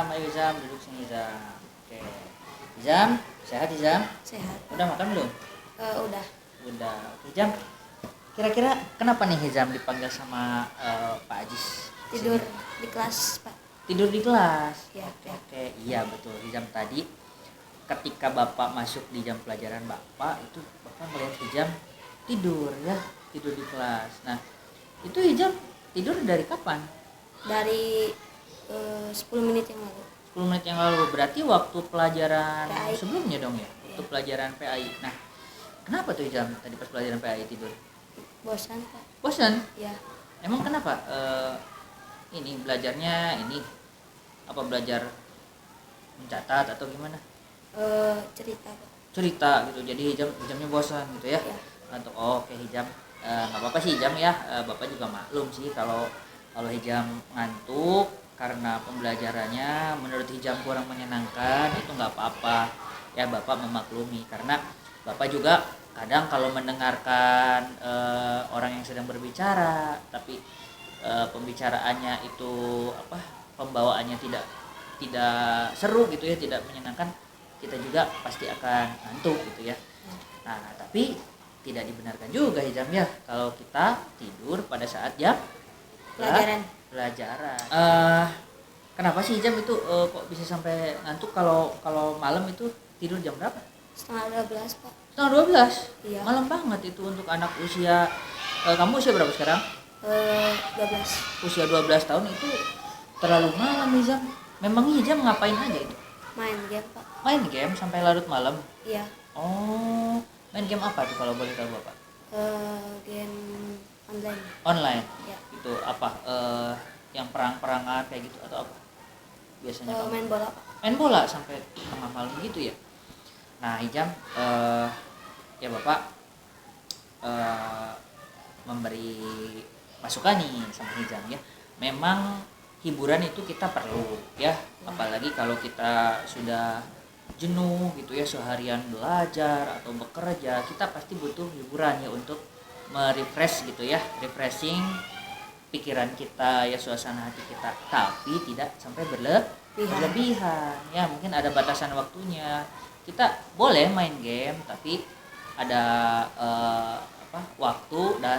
Ayo Izam, duduk sini Izam. Oke. Izam, sehat Izam? Sehat. Udah makan belum? Udah. Udah. Oke Izam. Kira-kira kenapa nih Izam dipanggil sama Pak Ajis? Tidur Sini? di kelas, Pak. Tidur di kelas. Ya. Oke. Iya betul. Izam tadi ketika Bapak masuk di jam pelajaran Bapak itu Bapak melihat Izam tidur ya, tidur di kelas. Nah, itu Izam tidur dari kapan? Dari 10 menit yang lalu. 10 menit yang lalu, berarti waktu pelajaran PAI. sebelumnya dong ya? Waktu Iya. pelajaran PAI. Nah, kenapa tuh Izam tadi pas pelajaran PAI tidur? Bosan, Pak. Bosan? Ya. Emang kenapa? Ini belajarnya ini apa belajar mencatat atau gimana? Cerita, Pak. Cerita gitu. Jadi Hijamnya bosan gitu ya? Ya. Atau oke Hijam nggak apa-apa sih Hijam ya. Bapak juga maklum sih kalau Hijam ngantuk karena pembelajarannya menurut Hijam kurang menyenangkan, itu nggak apa-apa ya, Bapak memaklumi karena Bapak juga kadang kalau mendengarkan orang yang sedang berbicara tapi pembicaraannya itu pembawaannya tidak seru gitu ya, tidak menyenangkan, kita juga pasti akan ngantuk gitu ya. Nah tapi tidak dibenarkan juga Hijam ya kalau kita tidur pada saat jam pelajaran. Kenapa sih Hijam itu kok bisa sampai ngantuk kalau malam itu tidur jam berapa? Setengah 12, Pak. Setengah 12? Iya. Malam banget itu untuk anak usia kamu usia berapa sekarang? 12. Usia 12 tahun itu terlalu malam Hijam. Memang Hijam ngapain aja itu? Main game, Pak. Main game sampai larut malam? Iya. Oh, main game apa tuh kalau boleh tahu Bapak? Game online. Online? Ya. Itu apa? Yang perang-perangan kayak gitu atau apa? Biasanya kamu Main bola, Pak. main bola sampai tengah malam gitu ya. Nah Hijam ya Bapak memberi masukan nih sama Hijam ya, memang hiburan itu kita perlu ya, apalagi kalau kita sudah jenuh gitu ya seharian belajar atau bekerja, kita pasti butuh hiburan ya untuk merefresh gitu ya, refreshing pikiran kita ya, suasana hati kita, tapi tidak sampai berlebihan ya. Mungkin ada batasan waktunya, kita boleh main game tapi ada waktu dan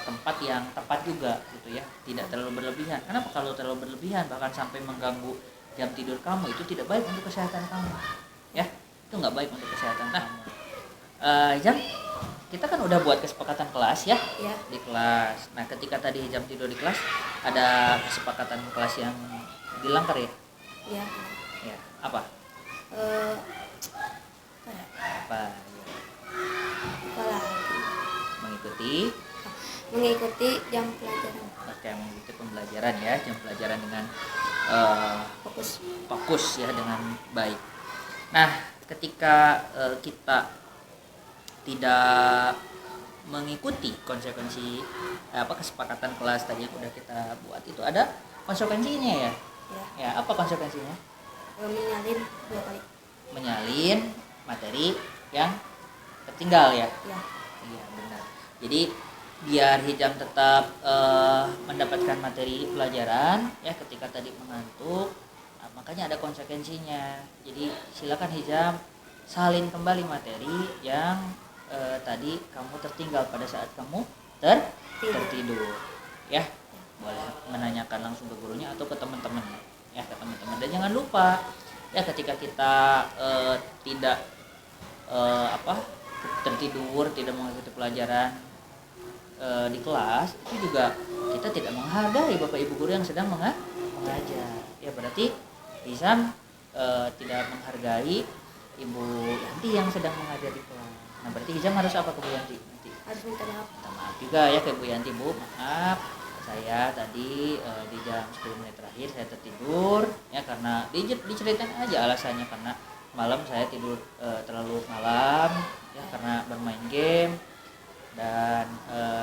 tempat yang tepat juga gitu ya, tidak terlalu berlebihan. Kenapa? Kalau terlalu berlebihan bahkan sampai mengganggu jam tidur kamu, itu tidak baik untuk kesehatan kamu ya, itu nggak baik untuk kesehatan kamu. Jam kita kan udah buat kesepakatan kelas ya, Ya. di kelas. Nah ketika tadi Hijam tidur di kelas, ada kesepakatan kelas yang dilanggar ya? Ya. Ya, apa? Apa ya? Apa? Apa lagi? Mengikuti jam pelajaran. Oke, mengikuti pembelajaran ya, jam pelajaran dengan fokus ya, dengan baik. Nah, ketika kita tidak mengikuti konsekuensi kesepakatan kelas tadi yang udah kita buat, itu ada konsekuensinya ya. Ya. Ya, apa konsekuensinya? Menyalin 2 kali. Menyalin materi yang tertinggal ya. Ya. Iya benar. Jadi biar Hijam tetap mendapatkan materi pelajaran ya ketika tadi mengantuk, makanya ada konsekuensinya. Jadi silakan Hijam salin kembali materi yang tadi kamu tertinggal pada saat kamu tertidur ya. Boleh menanyakan langsung ke gurunya atau ke teman-teman ya, ke teman-teman. Dan jangan lupa ya ketika kita tidak tertidur, tidak mengikuti pelajaran di kelas, itu juga kita tidak menghargai Bapak Ibu guru yang sedang mengajar ya, berarti Hizam tidak menghargai Ibu Yanti yang sedang mengajar di kelas. Nah berarti Hizam harus apa ke Bu Yanti nanti? Harus minta maaf. Minta maaf juga ya ke Bu Yanti, Bu maaf saya tadi di jam 10 menit terakhir saya tertidur ya, karena diceritakan aja alasannya, karena malam saya tidur terlalu malam ya karena bermain game. Dan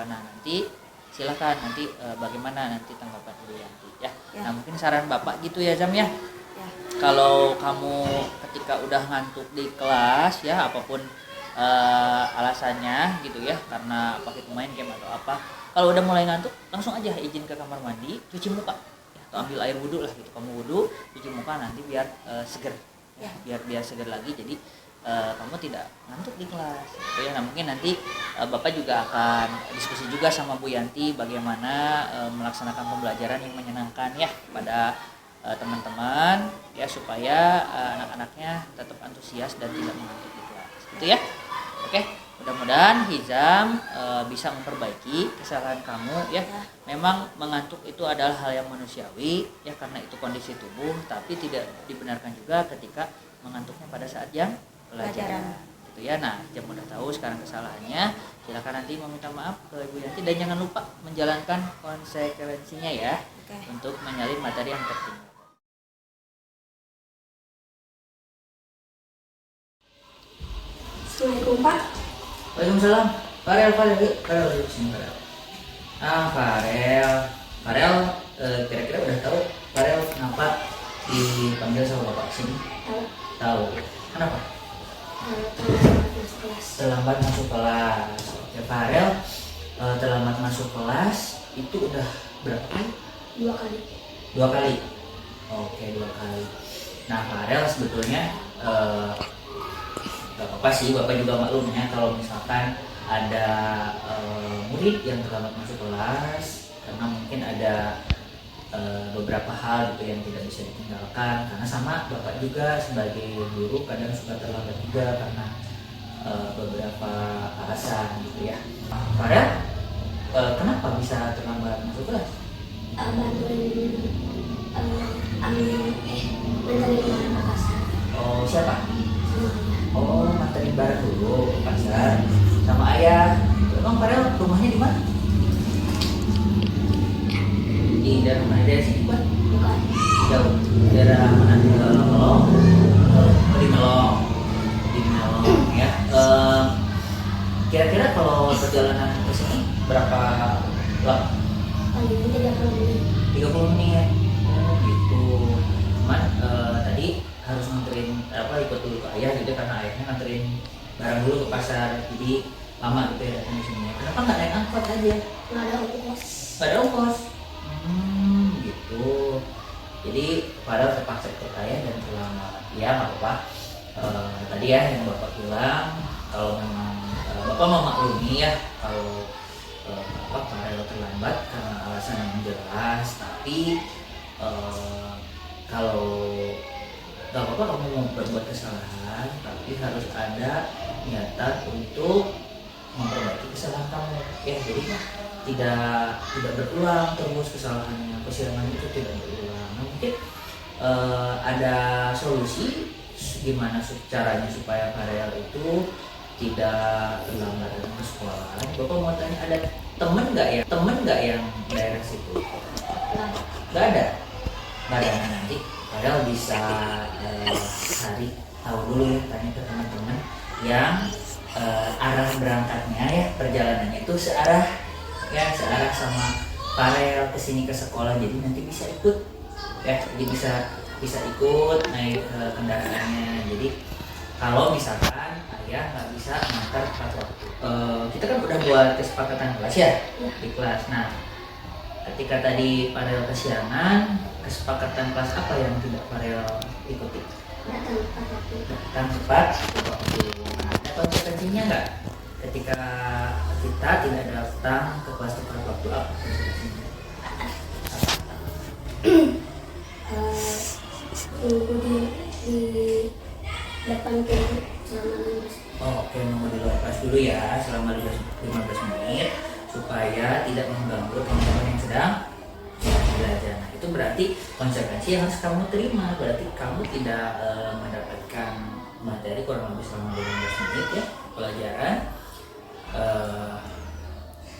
nah nanti silakan nanti bagaimana nanti tanggapan Ibu Yanti ya. Nah mungkin saran Bapak gitu ya Zam ya. Ya. Kalau kamu ketika udah ngantuk di kelas ya, apapun alasannya gitu ya, karena apa itu main game atau apa, kalau udah mulai ngantuk langsung aja izin ke kamar mandi, cuci muka ya. atau ambil air wudhu lah gitu, kamu wudhu cuci muka nanti biar seger ya, biar seger lagi, jadi kamu tidak ngantuk di kelas gitu ya. Nah mungkin nanti Bapak juga akan diskusi juga sama Bu Yanti bagaimana melaksanakan pembelajaran yang menyenangkan ya pada teman-teman ya, supaya anak-anaknya tetap antusias dan tidak mengantuk di kelas gitu ya. Oke, mudah-mudahan Hizam bisa memperbaiki kesalahan kamu ya. Memang mengantuk itu adalah hal yang manusiawi ya, karena itu kondisi tubuh, tapi tidak dibenarkan juga ketika mengantuknya pada saat jam pelajaran gitu ya. Nah, Hizam udah tahu sekarang kesalahannya, silakan nanti meminta maaf ke Ibu Yanti dan jangan lupa menjalankan konsekuensinya ya. Untuk menyalin materi yang tertinggal. Assalamualaikum Pak. Waalaikumsalam. Farel duduk sini Farel. Farel, kira-kira udah tahu Farel kenapa dipanggil sama Bapak sini? Tahu. Kenapa? Terlambat masuk kelas. Oke, Farel terlambat masuk kelas itu udah berapa kali? 2 kali. 2 kali. Oke, 2 kali. Nah, Farel sebetulnya gak apa-apa sih, Bapak juga maklum ya kalau misalkan ada murid yang terlambat masuk kelas karena mungkin ada beberapa hal gitu yang tidak bisa ditinggalkan, karena sama Bapak juga sebagai guru kadang suka terlambat juga karena beberapa alasan gitu ya. Farel, kenapa bisa terlambat masuk kelas? Menerima Makassar. Oh, siapa? Sama ayah. Oh, nganterin barang dulu ke pasar sama ayah. Emang Farel rumahnya di mana? Di daerah mana? Dari sini Pak? Bukan. Jauh. Daerah mana? Melong. Di Melong. Di Melong ya. Kira-kira kalau perjalanan ke sini berapa lama? Paling 30 menit. 30 menit. Oh gitu. Cuman tadi harus nganterin ikut dulu ke ayah gitu karena ayahnya nganterin barang dulu ke pasar, jadi lama gitu ya datang di sini. Kenapa nggak naik angkot aja? Nggak ada ongkos. Nggak ada ongkos. Gitu. Jadi padahal terpaksa ikut ayah dan terlambat. Ya nggak apa-apa. Tadi ya yang Bapak bilang kalau memang Bapak memaklumi ya kalau Farel terlambat karena alasan yang jelas, tapi kalau gak apa-apa kamu mau berbuat kesalahan, tapi harus ada niatan untuk memperbaiki kesalahan kamu ya. Jadi tidak berulang terus kesalahannya, kesilangan itu tidak berulang. Nah, mungkin ada solusi gimana caranya supaya Farel itu tidak terlambat datang ke sekolah. Bapak mau tanya, ada temen nggak yang daerah situ? Nggak ada. Nah, nanti Farel bisa cari tahu dulu ya, tanya ke teman-teman yang arah berangkatnya ya, perjalanannya itu searah sama Farel kesini ke sekolah, jadi nanti bisa ikut ya, jadi bisa ikut naik ke kendaraannya. Jadi kalau misalkan ayah nggak bisa mengantar tepat waktu, kita kan udah buat kesepakatan kelas ya di kelas. Nah, ketika tadi Farel kesiangan, kesepakatan kelas apa yang tidak Farel ikuti? Datang tepat waktu. Nah, ada konsekuensinya nggak? Ketika kita tidak datang ke kelas tepat waktu, apa konsekuensinya? Nunggu di depan pintu selama 15. Oke, nunggu di luar kelas dulu ya selama 15 menit supaya tidak mengganggu teman-teman yang sedang belajar. Nah, itu berarti konsekuensi yang harus kamu terima. Berarti kamu tidak mendapatkan materi kurang lebih selama 15 menit ya pelajaran,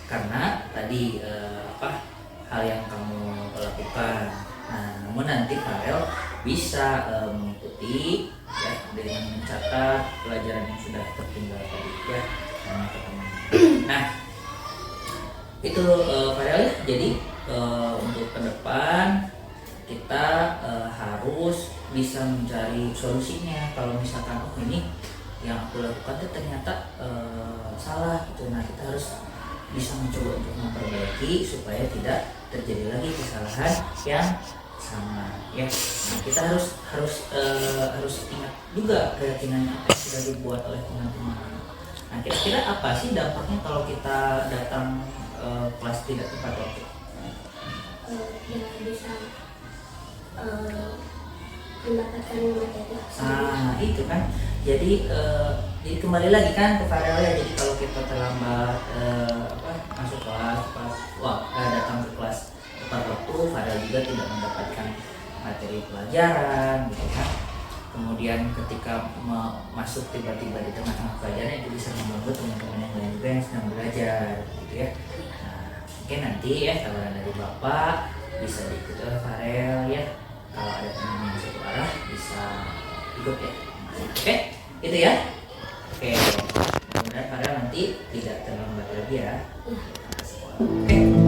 karena tadi hal yang kamu lakukan. Nah, namun nanti Farel bisa mengikuti ya dengan mencatat pelajaran yang sudah tertinggal tadi ya sama teman. Nah, itu Farel ya. Jadi untuk ke depan kita harus bisa mencari solusinya. Kalau misalkan ini yang aku lakukan itu ternyata salah gitu, nah kita harus bisa mencoba untuk memperbaiki supaya tidak terjadi lagi kesalahan yang sama ya. Nah, kita harus ingat juga keyakinan apa yang sudah dibuat oleh teman-teman. Nah, kira-kira apa sih dampaknya kalau kita datang kelas tidak tepat waktu? Ya bisa mendapatkan materi. Itu kan. Jadi kembali lagi kan ke Farel ya. Jadi kalau kita terlambat masuk kelas datang ke kelas tepat waktu, Farel juga tidak mendapatkan materi pelajaran gitu kan. Kemudian ketika masuk tiba-tiba di tengah-tengah pelajaran, itu bisa mengganggu teman-teman yang lain juga yang sedang belajar gitu ya. Nah, mungkin nanti ya tawaran dari Bapak bisa diikuti oleh Farel ya. Kalau ada teman yang satu arah bisa ikut ya. Oke, itu ya. Oke, mudah-mudahan Farel nanti tidak terlambat lagi ya. Oke.